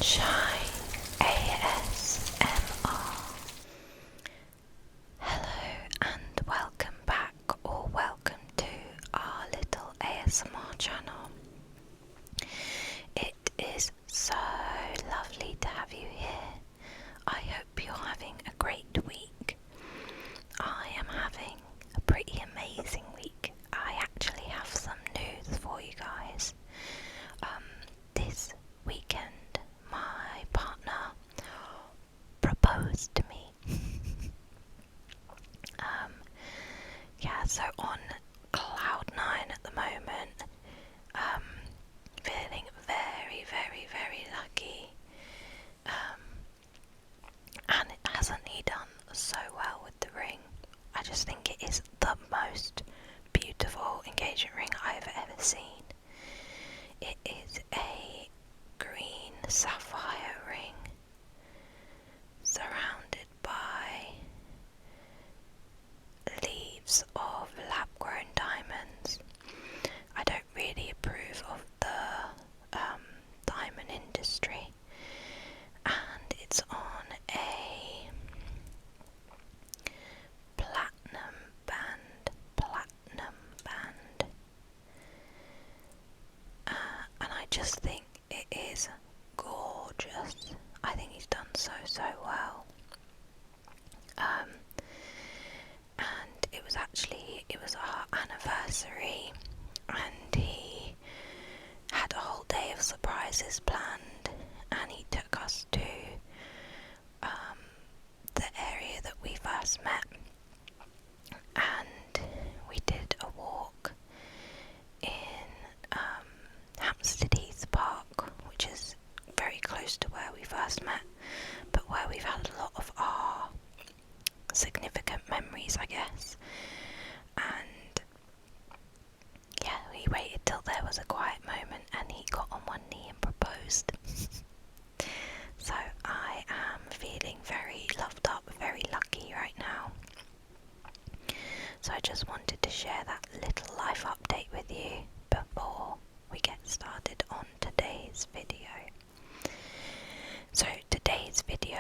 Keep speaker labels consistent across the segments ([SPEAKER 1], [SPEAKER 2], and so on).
[SPEAKER 1] Sunshine ASMR. Hello and welcome back, or welcome to our little ASMR channel. It is so lovely to have you here. I hope you're having a great week. I am having a pretty amazing week. I actually have some news for you guys. This weekend my partner proposed to me. So on cloud 9 at the moment, feeling very, very, very lucky. And hasn't he done so well with the ring? I just think it is the most beautiful engagement ring I've ever seen. It is a green sapphire ring surrounded by leaves of lab-grown diamonds. I don't really approve of the diamond industry, and it's on a platinum band, and I just think it is gorgeous. I think he's done so well. And it was our anniversary, and he had a whole day of surprises planned, and he took us to the area that we first met, and we did a walk in Hampstead Heath Park, which is very close to where we first met, but where we've had a lot of our significant memories, I guess. And yeah, we waited till there was a quiet moment and he got on one knee and proposed. So I am feeling very loved up, very lucky right now. So I just wanted to share that little life update with you before we get started on today's video. So today's video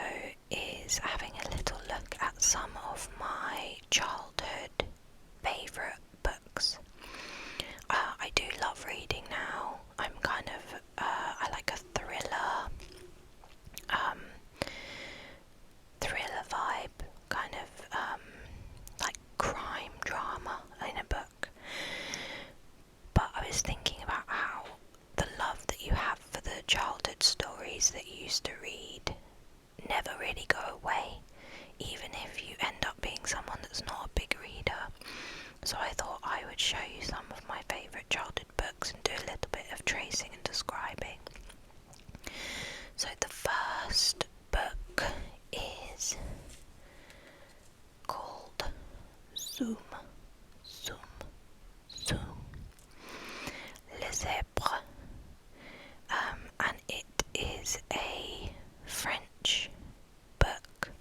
[SPEAKER 1] is having a little look at some of my childhood favourite books. I do love reading now. I'm kind of, I like a thriller vibe, kind of like crime drama in a book. But I was thinking about how the love that you have for the childhood stories that you used to read never really go away, even if you end up being someone that's not a big reader. So I thought I would show you some of my favourite childhood books and do a little bit of tracing and describing. So the first book is called Zoom, Les Zèbres, and it is a French book,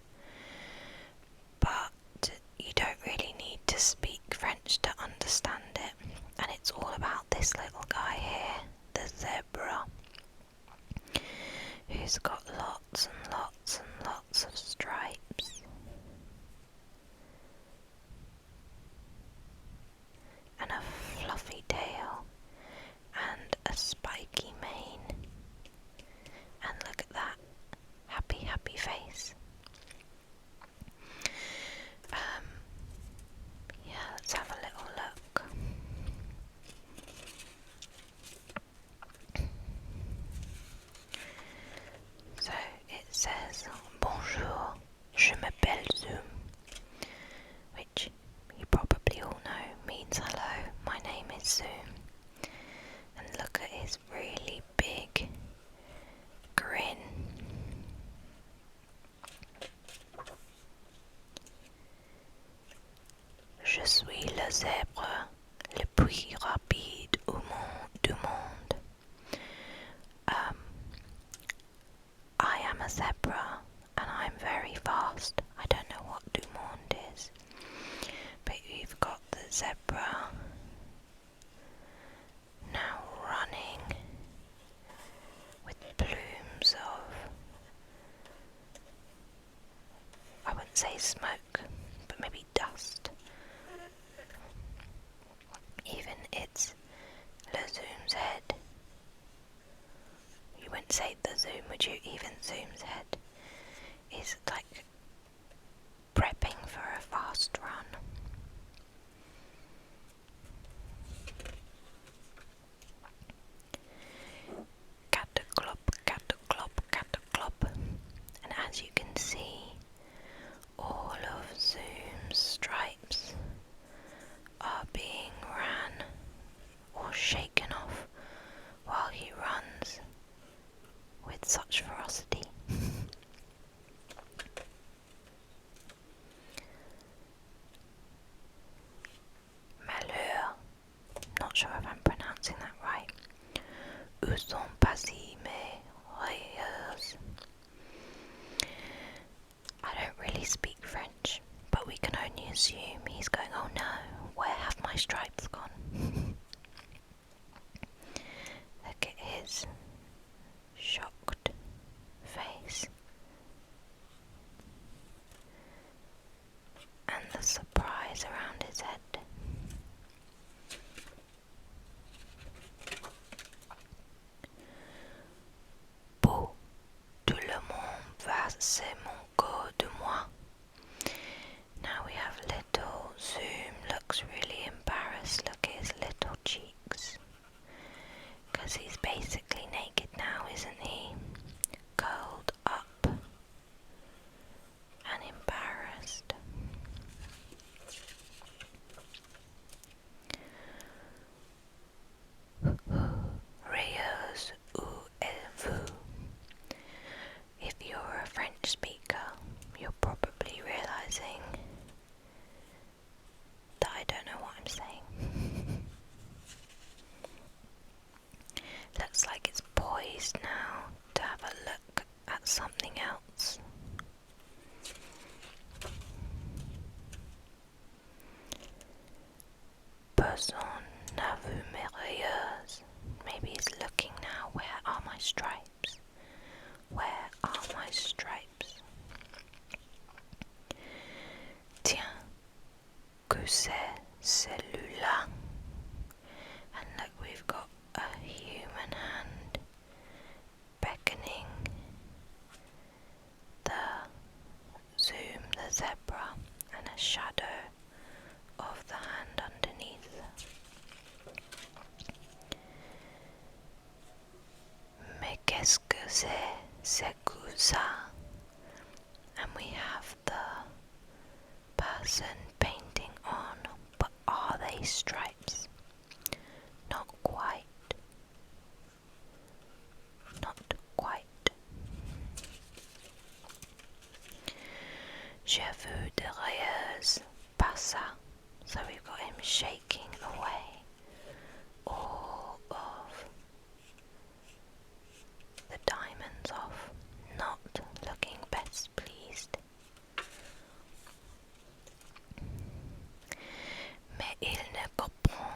[SPEAKER 1] but you don't really need to speak French to understand it, and it's all about this little guy here, the zebra, who's got lots and lots and lots of stripes and a fluffy tail and a spiky mane, and look at that happy face. Let's have a little look. So it says, Bonjour, je m'appelle Zoom, which you probably all know means hello, my name is Zoom. And look at his really big grin. Je suis le zèbre le plus rapide du monde. I am a zebra and I'm very fast. I don't know what du monde is, but you've got the zebra now running with plumes of say smoke, but maybe dust. Even it's le Zoom's head. You wouldn't say the Zoom, would you? Even Zoom's head is like prepping for a fast run. Cataclop, cataclop, cataclop. And as you can see, all of Zoom's stripes are being ran or shaken off while he runs with such ferocity. Malheur, not sure if I'm pronouncing that right. Où sont passés mes rayures? I don't really speak French, but we can only assume he's going, oh no, where have my stripes gone? Look at his shocked face and the surprise around his head. Beau, tout le monde va se moquer de moi. Now we have little Zoom, looks really embarrassed. Look at his little cheeks. Because he's basically naked now, isn't he? Curled up and embarrassed. Rayures, où êtes-vous? If you're a French speaker, you're probably realizing that I don't know what I'm saying. Looks like it's poised now to have a look at something else. Personne n'a vu mes rayures. Maybe he's looking now. Where are my stripes? Where are my stripes? Tiens, que c'est celui-là? And look, we've got a human hand beckoning the Zoom, the zebra, and a shadow of the hand underneath. Mais qu'est-ce que c'est que ça? And we have the person painting on, but are they stripes? Not quite. Not quite. J'ai vu des rayures passer. So we've got him shaking away all of the diamonds off, not looking best pleased. Mais il ne comprend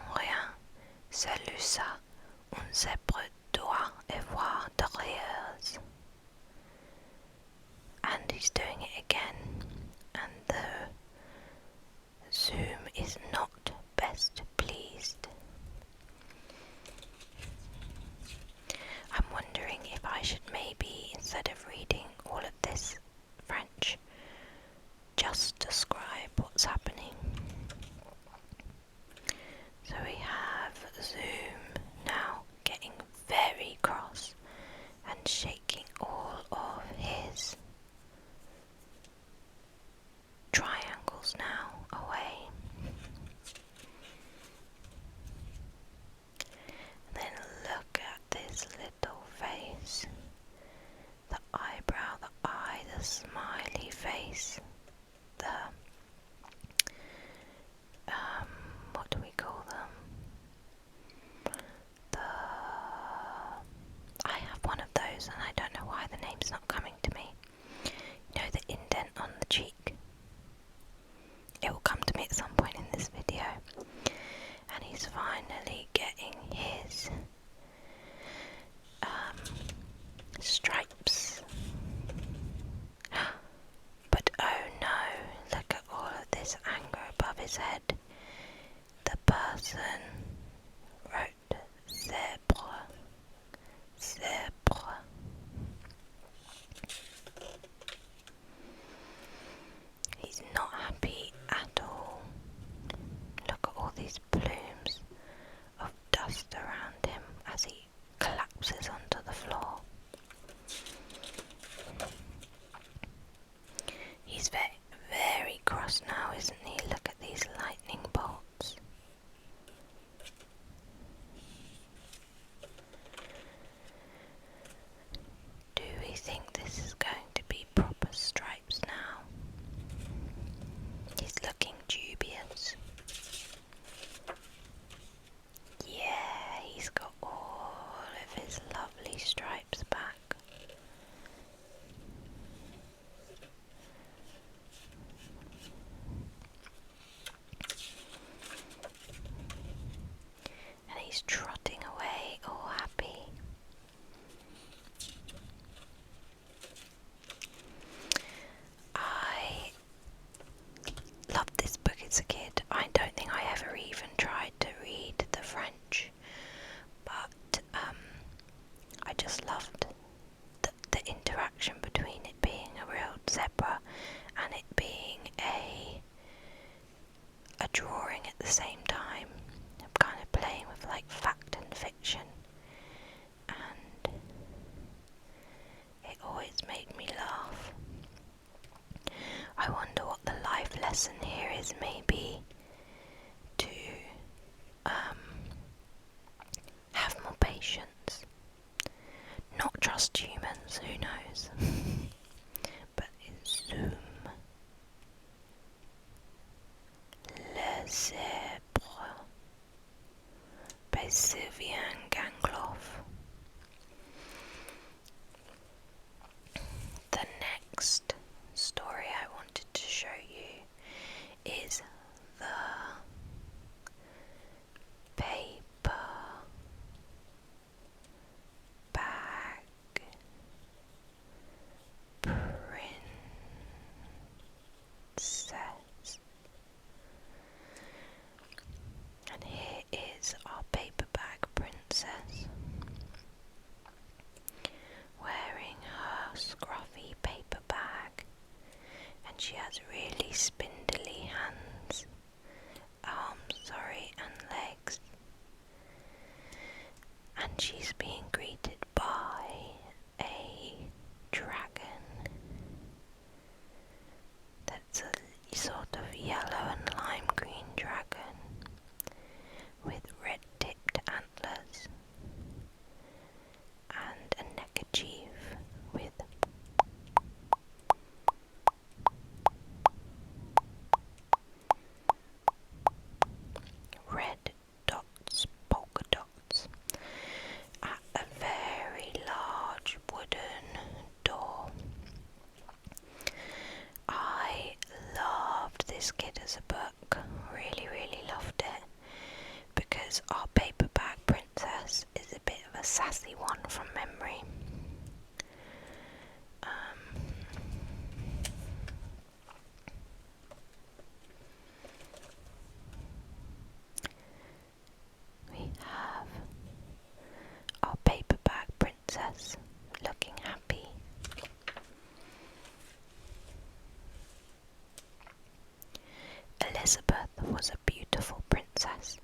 [SPEAKER 1] So who knows? But it's Zoom. Le Zèbre by Sylvian Gangloff. The next story I wanted to show you is the paper bag princess. And here is our paper bag princess wearing her scruffy paper bag, and she has really spindly hands, and legs, and she's being greeted by a dragon that's a sort of yellow and lime green dragon with red tipped antlers and a neckerchief with red dots, polka dots, at a very large wooden door. I loved this kid as a book, really loved it, because our paperback princess is a bit of a sassy one from memory. We have our paperback princess looking happy. Elizabeth was a beautiful princess.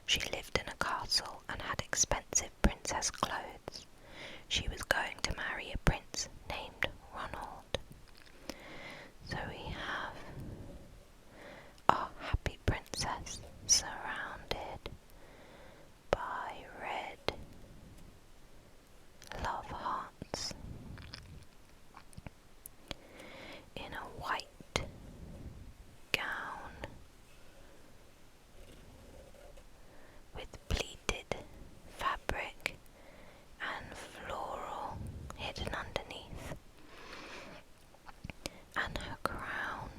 [SPEAKER 1] She lived in a castle and had expensive princess clothes. She was going to marry a prince named Ronald. So we have our happy princess surrounded by red love hearts in a white gown with pleated fabric and floral hidden underneath, and her crown.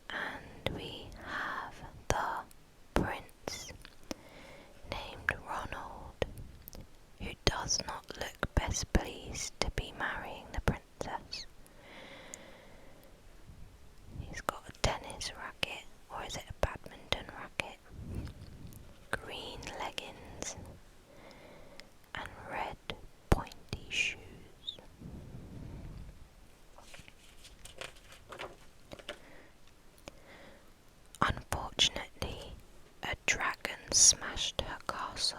[SPEAKER 1] And we have the prince named Ronald, who does not look best pleased to be marrying the princess. He's got a tennis racket, or is it a badminton racket, green leggings and red pointy shoes. Unfortunately, a dragon smashed her castle,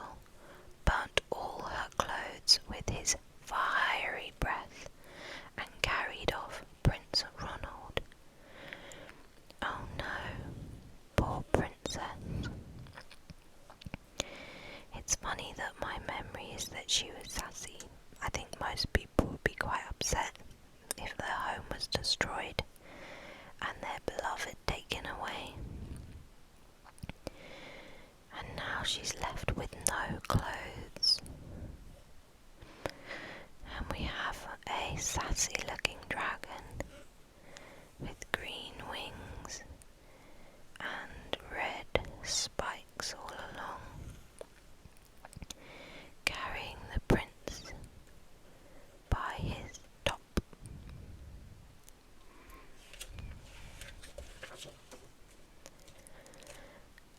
[SPEAKER 1] burnt all her clothes with his fiery breath, and carried off Prince Ronald. Oh no, poor princess. It's funny that my memory is that she was sassy. I think most people would be quite upset if their home was destroyed and their beloved taken away. And now she's left with no clothes. And we have a sassy looking dragon with green wings and red spikes all along, carrying the prince by his top.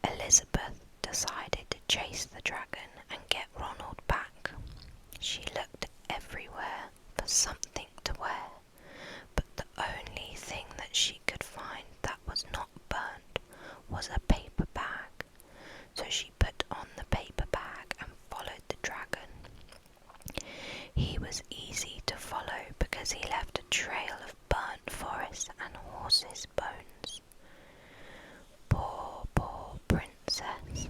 [SPEAKER 1] Elizabeth decided to chase the dragon and get Ronald back. She looked everywhere for something to wear, but the only thing that she could find that was not burnt was a paper bag. So she put on the paper bag and followed the dragon. He was easy to follow because he left a trail of burnt forest and horses' bones. Poor princess,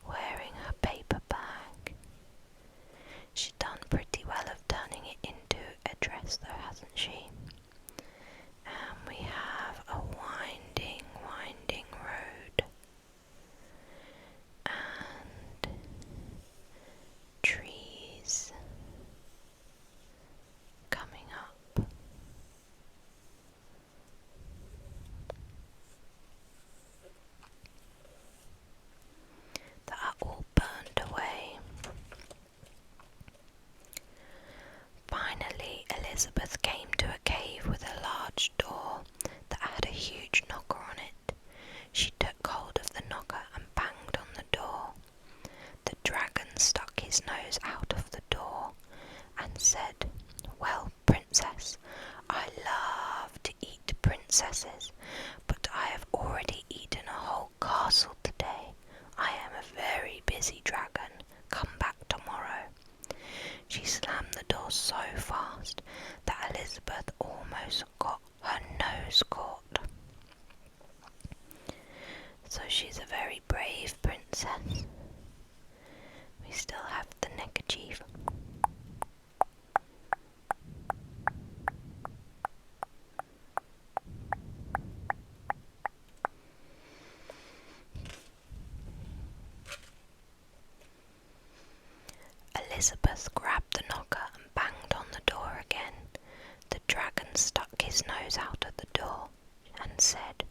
[SPEAKER 1] wearing her paper bag. She Elizabeth came to a cave with a large door that had a huge knocker on it. She took hold of the knocker and banged on the door. The dragon stuck his nose out of the door and said, "Well, princess, I love to eat princesses, but I have already eaten a whole castle today. I am a very busy dragon. Come back tomorrow." She slammed the door so fast that Elizabeth almost got her nose caught. So she's a very brave princess. We still have the neckerchief. Elizabeth grabbed the knocker and banged on the door again. The dragon stuck his nose out of the door and said,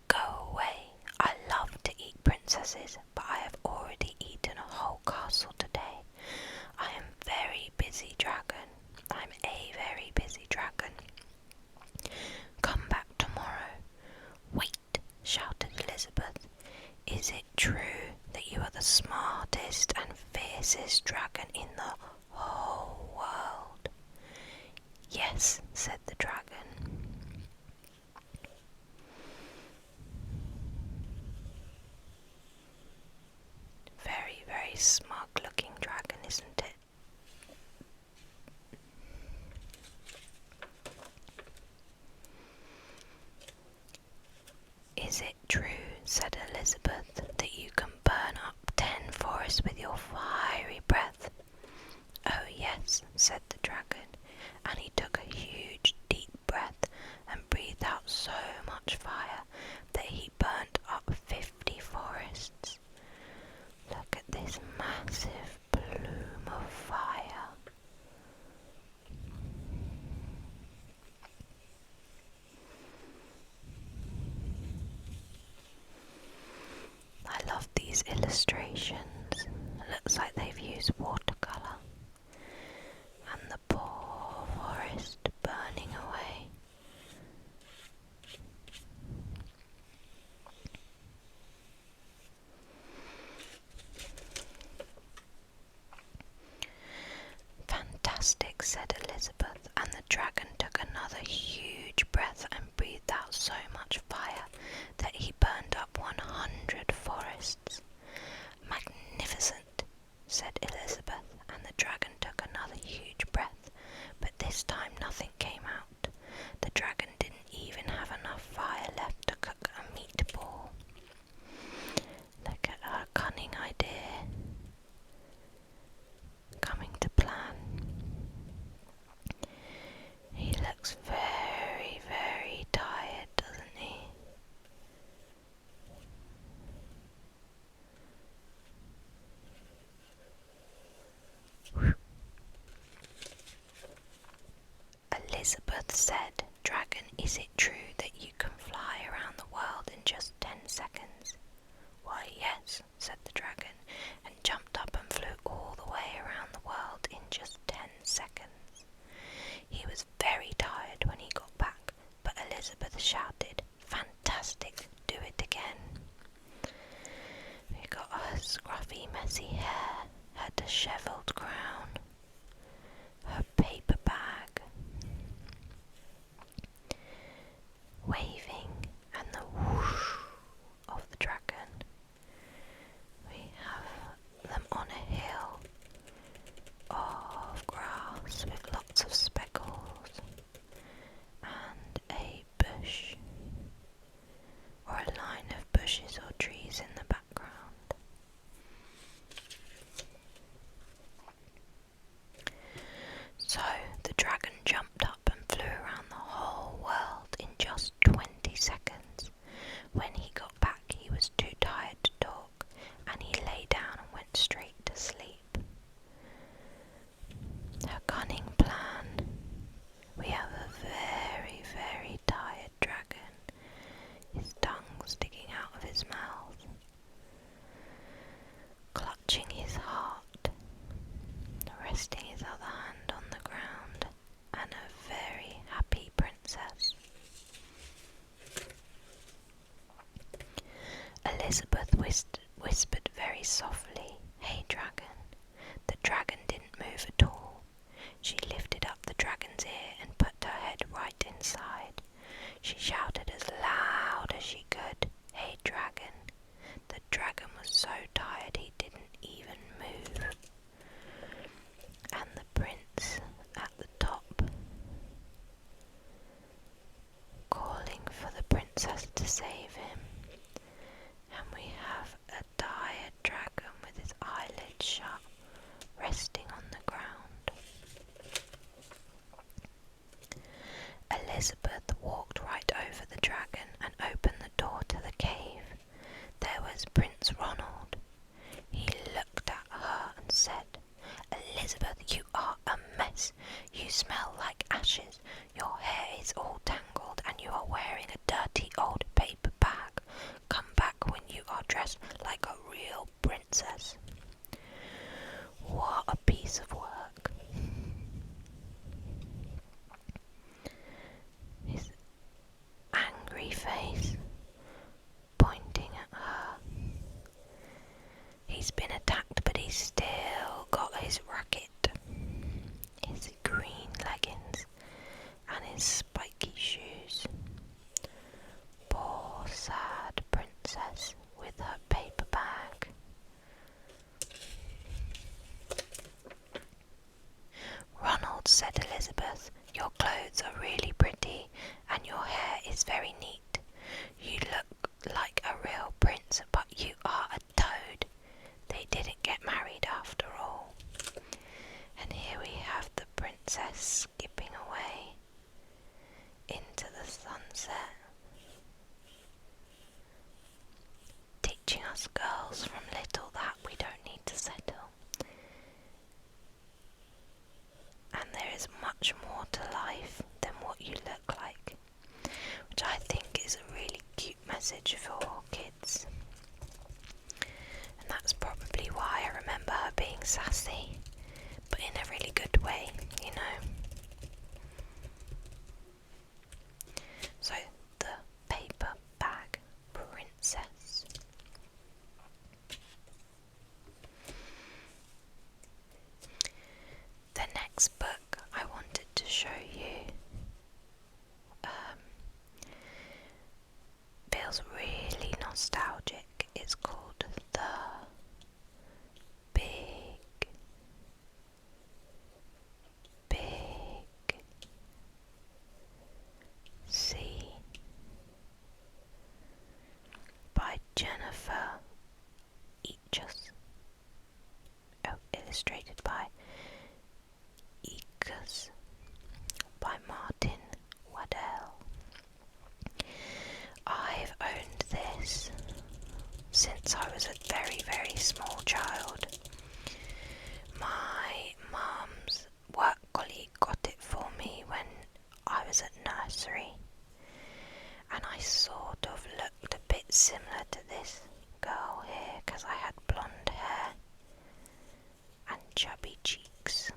[SPEAKER 1] "Go away. I love to eat princesses, but I have already eaten a whole castle today. I am very busy dragon. I'm a very busy dragon. Come back tomorrow." "Wait," shouted Elizabeth. "Is it true that you are the smartest and fiercest dragon in the whole world?" "Yes," said the dragon. Very, very smug looking dragon, isn't it? "Is it true," said Elizabeth, "that you can burn up 10 forests with your fiery breath?" "Oh yes," said the dragon, and he took a huge deep breath and breathed out so much fire that he burnt up 50 forests. Look at this massive plume of fire. I love these illustrations. Looks like they've used watercolour. And the poor forest burning away. "Fantastic," said Elizabeth, and the dragon took another huge breath and breathed out so much fire that he burned up 100 forests. "Magnificent," said Elizabeth, and the dragon took another huge breath, but this time nothing came out. The dragon didn't even have enough fire left to cook a meatball. Look at her cunning idea coming to plan. He looks very, very tired, doesn't he? Elizabeth said, "Dragon, is it true that you can fly around the world in just 10 seconds?" "Why, yes," said the dragon, and jumped up and flew all the way around the world in just 10 seconds. He was very tired when he got back, but Elizabeth shouted, "Fantastic, do it again." We got her scruffy, messy hair, her dishevelled crown, her paper bag, waving, and the whoosh of the dragon. We have them on a hill of grass with lots of speckles and a bush or a line of bushes or trees in the background. So the dragon jumped up and flew around the whole world in just 20 seconds. When he got back, he was too tired to talk, and he lay down and went straight to sleep. Her cunning plan. We have a very, very tired dragon, his tongue sticking out of his mouth, clutching his heart, resting his other hand on the ground, and a She shouted as loud as she could, "Hey, dragon!" The dragon was so tired he didn't even move. And the prince at the top, calling for the princess to save him. And we have a tired dragon with his eyelids shut, resting on the ground. Elizabeth walked right over the dragon and opened the door to the cave. There was Prince Ronald. He looked at her and said, "Elizabeth, you are a mess. You smell like ashes. Your hair is all tangled and you are wearing a dirty old paper bag. Come back when you are dressed like a real princess." What a piece of work. His angry face pointing at her. He's been attacked, but he's still got his racket, his green leggings, and his spiky shoes. Poor sad princess with her paper bag. "Ronald," said Elizabeth, "your clothes are really pretty and your hair is very neat. You look like a real prince, but you are a toad. They didn't get married after all." And here we have the princess skipping away into the sunset, teaching us girls from little that we don't need to settle. And there is much more to life than what you look like, which I think is a really cute message for kids. And that's probably why I remember her being sassy, but in a really good way, you know. So, the paper bag princess. The next book I wanted to show you feels really nostalgic. It's called The Big Sea by Jennifer Eachus. Illustrated by Eachus by Martin Waddell. I've owned this since I was a very, very small child. My mum's work colleague got it for me when I was at nursery, and I sort of looked a bit similar to this girl here because I had blonde hair and chubby cheeks.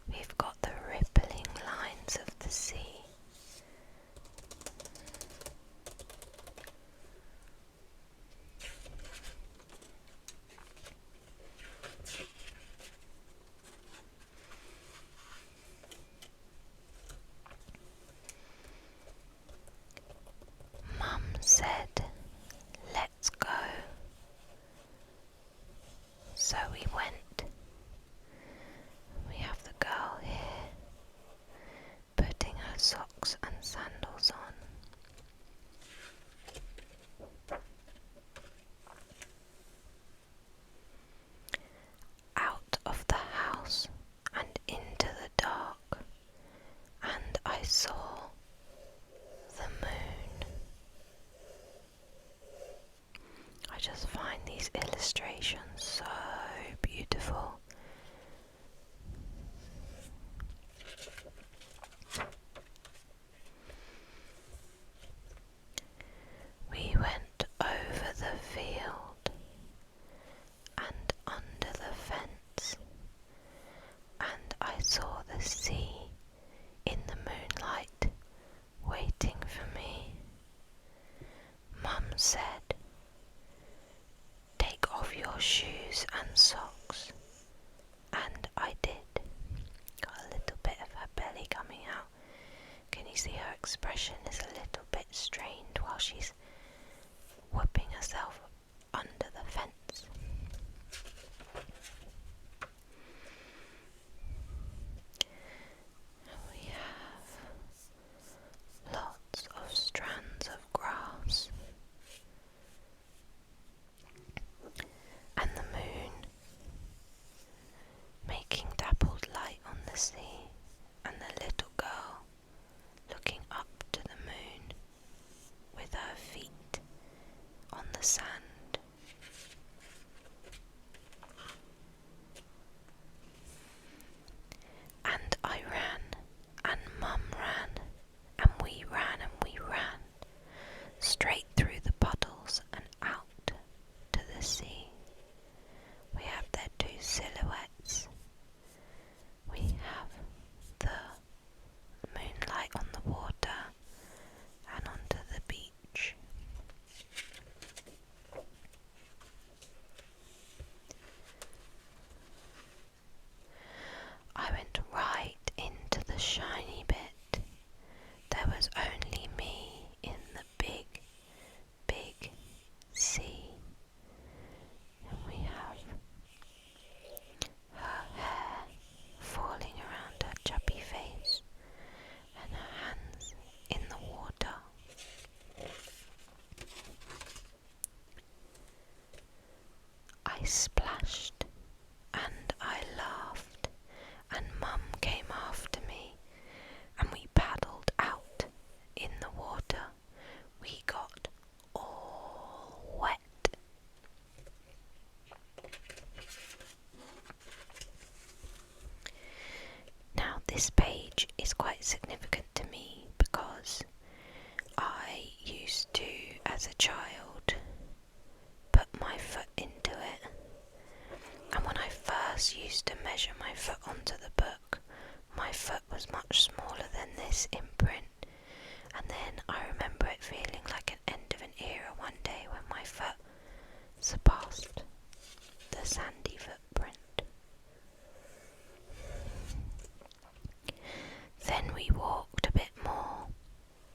[SPEAKER 1] We've got the rippling lines of the sea. Mum said, "Let's go." So we went. We have the girl here putting her socks and sandals on. Out of the house and into the dark, and I saw the moon. I just find these illustrations so beautiful. We went over the field and under the fence, and I saw the sea in the moonlight waiting for me. Mum said, "Take off your shoes and socks," and I did. Got a while she's whipping herself under the fence. We have lots of strands of grass and the moon making dappled light on the sea, and the little girl looking up to the moon with her feet on the sand. And I ran, and Mum ran, and we ran, straight through the puddles and out to the sea. We have their two silhouettes. We have the moonlight on the water and onto the beach. I went right into the shiny bit. There was only me in the big, big sea. And we have her hair falling around her chubby face and her hands in the water. I splashed and I laughed, and Mum came after me, and we paddled out in the water. We got all wet. Now this page is quite significant to me because I used to, as a child, put my foot into it, and when I first used to measure my foot onto the book, my foot was much smaller than this imprint, and then I remember it feeling like an end of an era one day when my foot surpassed the sandy footprint. Then we walked a bit more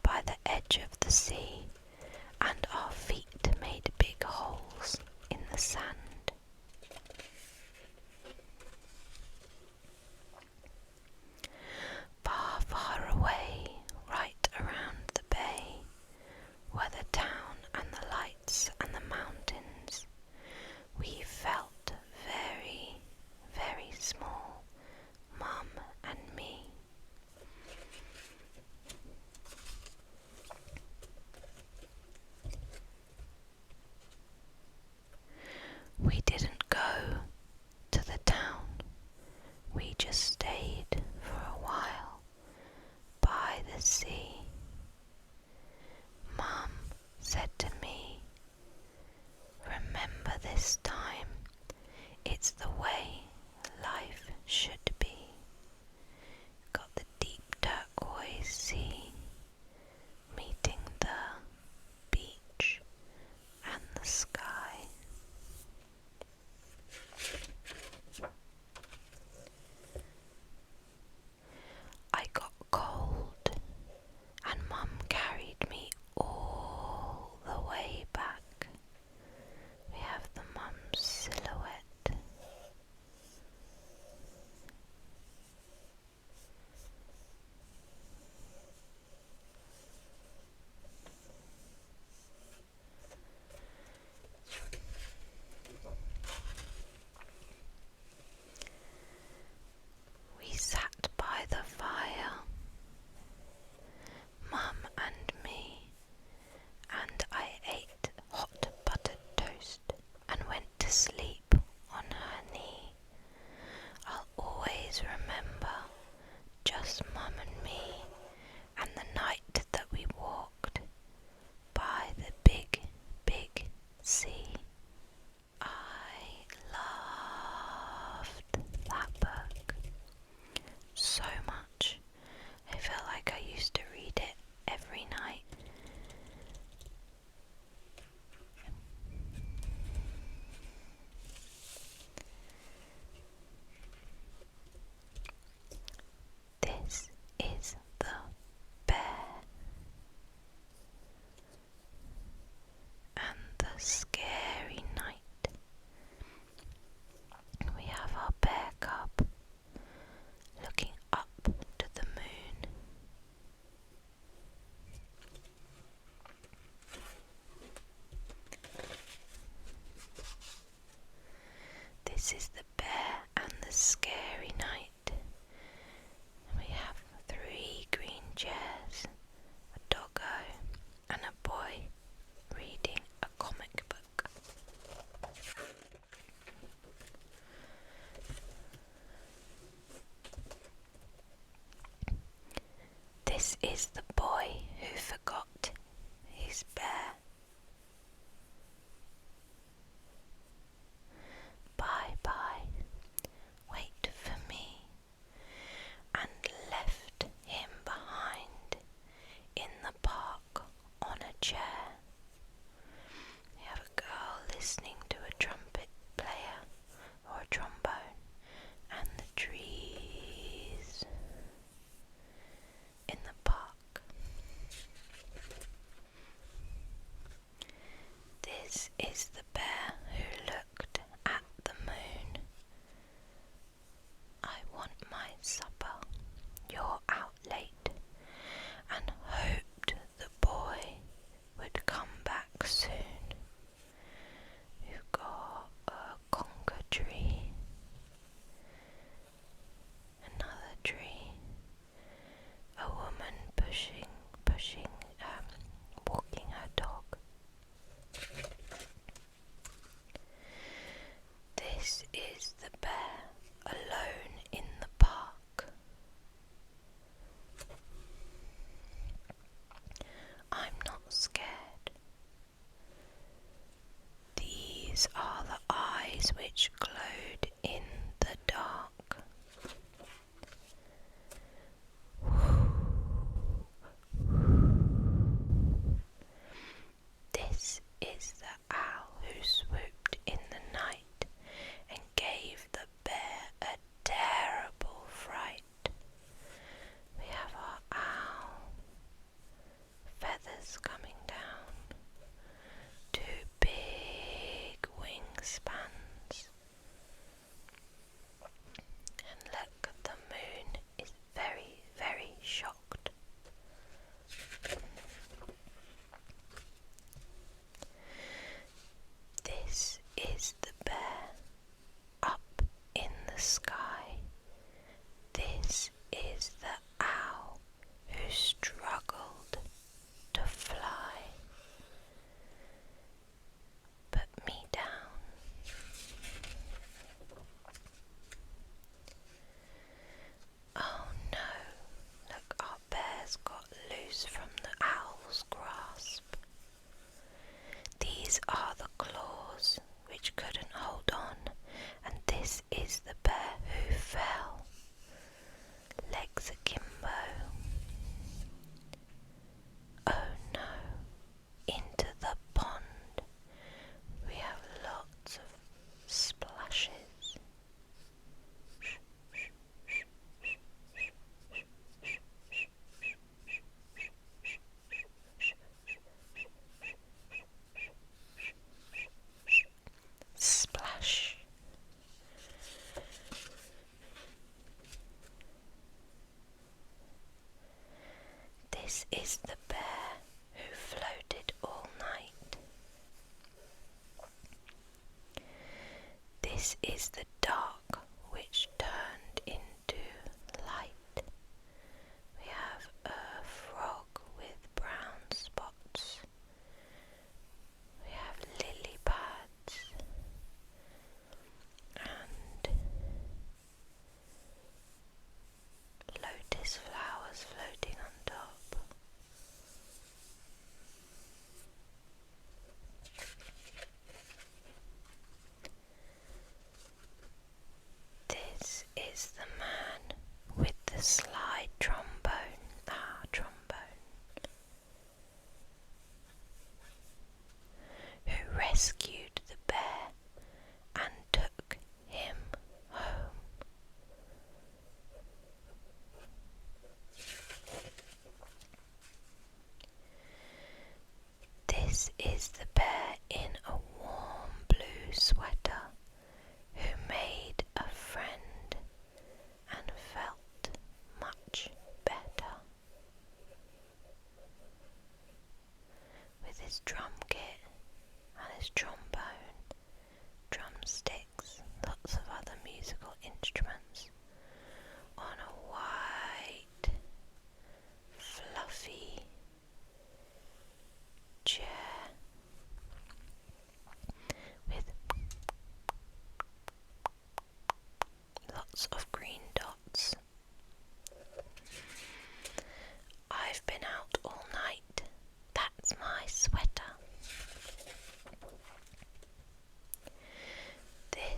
[SPEAKER 1] by the edge of the sea, and our feet made big holes in the sand. Far, far away, right around the bay, were the town and the lights and the mountains, This is the bear and the scary night. We have 3 green chairs, a doggo, and a boy reading a comic book. This is the boy who forgot his bear. Bye bye, wait for me, and left him behind in the park on a chair. We have a girl listening to a trumpet player or a trombone, and the trees in the park. This is the bear who looked at the moon. I want my supper, you're out late, and hoped the boy would come back soon. You've got a conker tree, another tree, a woman walking her dog. This is the bear alone in the park. I'm not scared. These are the eyes which glowed in the dark. This is the owl who swooped in the night and gave the bear a terrible fright. We have our owl, feathers coming down, 2 big wingspans. And look, the moon is very, very shocked. This is the bear up in the sky. This is the owl who struggled to fly. Put me down. Oh no, look, our bear's got loose from the owl's grasp. These are the claws which couldn't hold on, and this is the bear who fell, legs akimbo. Oh no, into the pond. We have lots of splashes. Splash. This is the bear who floated all night. This is the dark which turned into light. We have a frog with brown spots. We have lily pads and lotus flowers floating on top. This is the man with the slide trombone, our trombone, who rescued the bear and took him home. This is the bear in a warm blue sweater who made a friend and felt much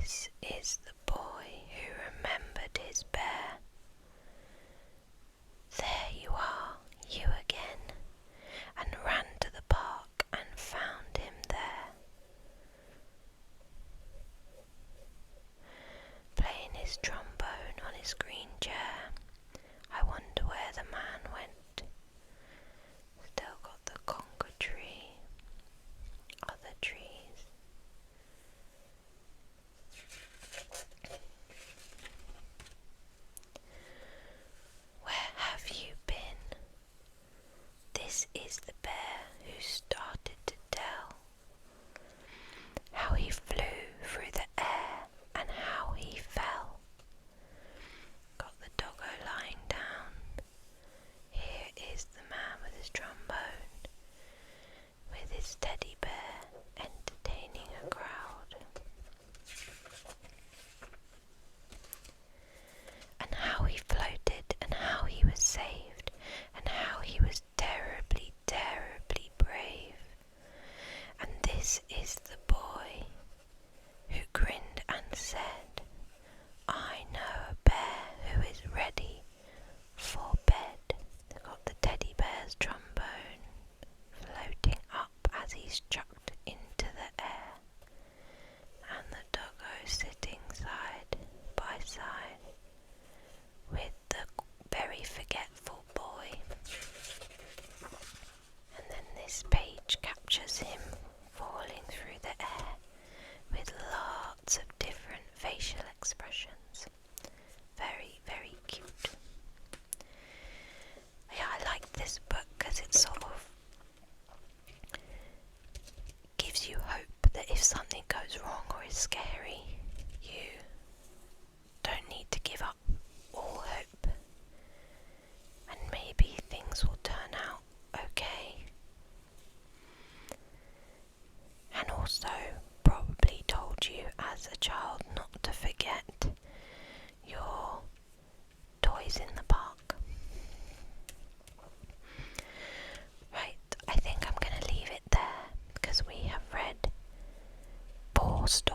[SPEAKER 1] This is the boy who remembered his bear. There you are, you again, and ran to the park and found him there, playing his trombone on his green chair. I wonder where the man went. Still got the conker tree, other trees. Where have you been? This is the bear who started to tell how he flew through the air and how he fell. Got the doggo lying down. Here is the man with his trombone, with his teddy bear entertaining a crowd. And how he floated, and how he was saved, and how he was terribly, terribly brave. And this is the boy who grinned and said, I know a bear who is ready for bed. They've got the teddy bear's trombone floating up as he's chucked into the air, and the doggo sitting side by side with the very forgetful boy. And then this page captures him falling through the air with lots of different facial expressions. Very, very cute. Yeah, I like this book because it sort of gives you hope that if something goes wrong or is scary, you don't need to give up all hope, and maybe things will turn out okay. And also probably told you as a child not to forget your toys in the park. Right, I think I'm going to leave it there because we have read 4 stories